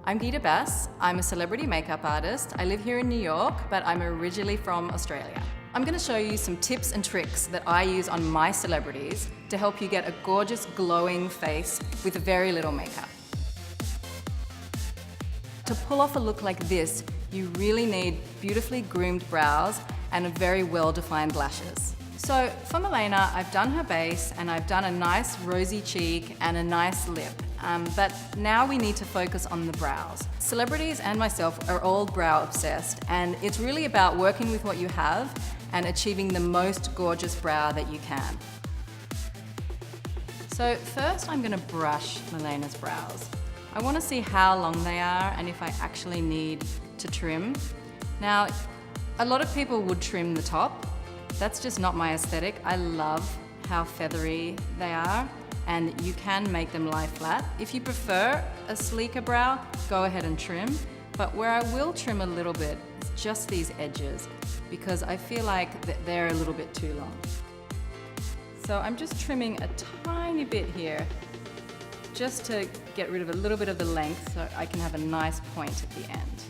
I'm Gita Bass. I'm a celebrity makeup artist. I live here in New York, but I'm originally from Australia. I'm going to show you some tips and tricks that I use on my celebrities to help you get a gorgeous, glowing face with very little makeup. To pull off a look like this, you really need beautifully groomed brows and very well-defined lashes. So for Milena, I've done her base and I've done a nice rosy cheek and a nice lip. But now we need to focus on the brows. Celebrities and myself are all brow obsessed, and it's really about working with what you have and achieving the most gorgeous brow that you can. So first I'm going to brush Milena's brows. I want to see how long they are and if I actually need to trim. Now, a lot of people would trim the top. That's just not my aesthetic. I love how feathery they are, and you can make them lie flat. If you prefer a sleeker brow, go ahead and trim. But where I will trim a little bit is just these edges, because I feel like they're a little bit too long. So I'm just trimming a tiny bit here, just to get rid of a little bit of the length so I can have a nice point at the end.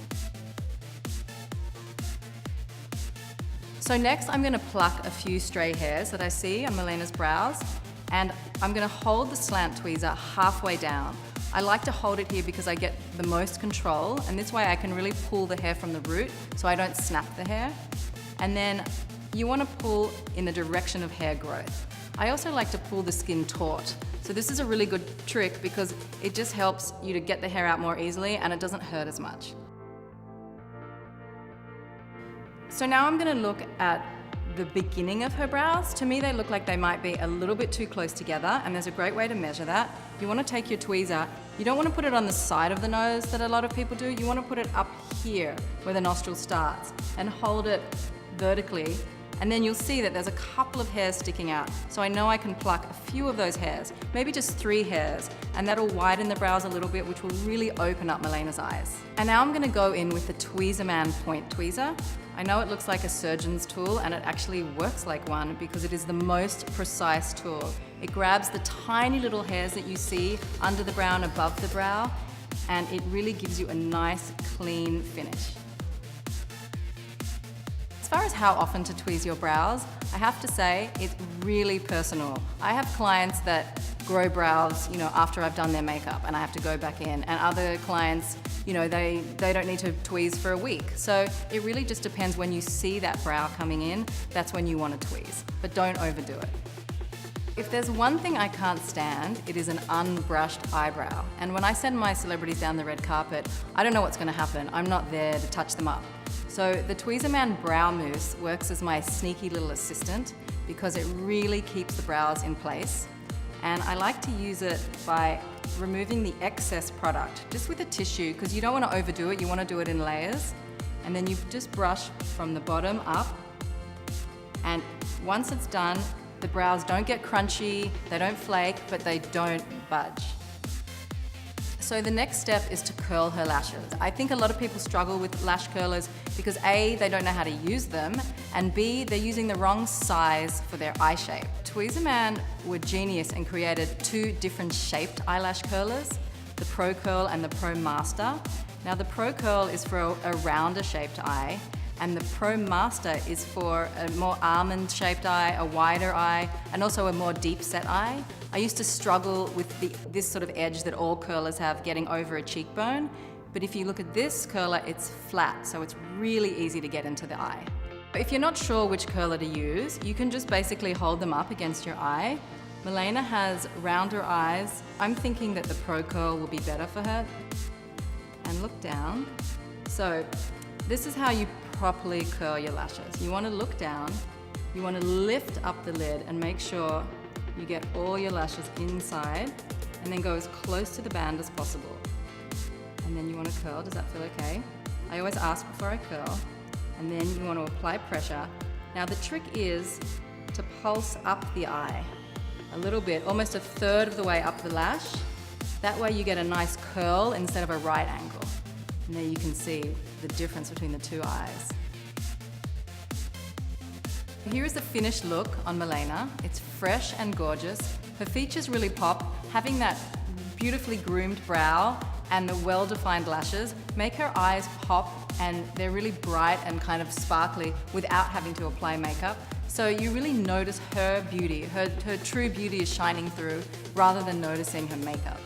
So next I'm going to pluck a few stray hairs that I see on Milena's brows, and I'm going to hold the slant tweezer halfway down. I like to hold it here because I get the most control, and this way I can really pull the hair from the root so I don't snap the hair. And then you want to pull in the direction of hair growth. I also like to pull the skin taut. So this is a really good trick because it just helps you to get the hair out more easily and it doesn't hurt as much. So now I'm going to look at the beginning of her brows. To me, they look like they might be a little bit too close together, and there's a great way to measure that. You want to take your tweezer. You don't want to put it on the side of the nose that a lot of people do. You want to put it up here where the nostril starts and hold it vertically, and then you'll see that there's a couple of hairs sticking out. So I know I can pluck a few of those hairs, maybe just 3 hairs, and that'll widen the brows a little bit, which will really open up Milena's eyes. And now I'm going to go in with the Tweezerman point tweezer. I know it looks like a surgeon's tool, and it actually works like one because it is the most precise tool. It grabs the tiny little hairs that you see under the brow and above the brow, and it really gives you a nice, clean finish. As far as how often to tweeze your brows, I have to say it's really personal. I have clients that grow brows, after I've done their makeup and I have to go back in, and other clients, they don't need to tweeze for a week. So it really just depends. When you see that brow coming in, that's when you want to tweeze, but don't overdo it. If there's one thing I can't stand, it is an unbrushed eyebrow. And when I send my celebrities down the red carpet, I don't know what's going to happen. I'm not there to touch them up. So the Tweezerman brow mousse works as my sneaky little assistant because it really keeps the brows in place. And I like to use it by removing the excess product just with a tissue, because you don't want to overdo it. You want to do it in layers. And then you just brush from the bottom up. And once it's done, the brows don't get crunchy, they don't flake, but they don't budge. So the next step is to curl her lashes. I think a lot of people struggle with lash curlers because A, they don't know how to use them, and B, they're using the wrong size for their eye shape. Tweezerman were genius and created 2 different shaped eyelash curlers, the Pro Curl and the Pro Master. Now the Pro Curl is for a rounder shaped eye, and the Pro Master is for a more almond shaped eye, a wider eye, and also a more deep set eye. I used to struggle with this sort of edge that all curlers have, getting over a cheekbone. But if you look at this curler, it's flat, so it's really easy to get into the eye. If you're not sure which curler to use, you can just basically hold them up against your eye. Milena has rounder eyes. I'm thinking that the Pro Curl will be better for her. And look down. So this is how you properly curl your lashes. You want to look down, you want to lift up the lid and make sure you get all your lashes inside, and then go as close to the band as possible. And then you want to curl. Does that feel okay? I always ask before I curl. And then you want to apply pressure. Now the trick is to pulse up the eye a little bit, almost a third of the way up the lash. That way you get a nice curl instead of a right angle. And there you can see the difference between the 2 eyes. Here is the finished look on Milena. It's fresh and gorgeous. Her features really pop. Having that beautifully groomed brow and the well-defined lashes make her eyes pop, and they're really bright and kind of sparkly without having to apply makeup. So you really notice her beauty, her true beauty is shining through rather than noticing her makeup.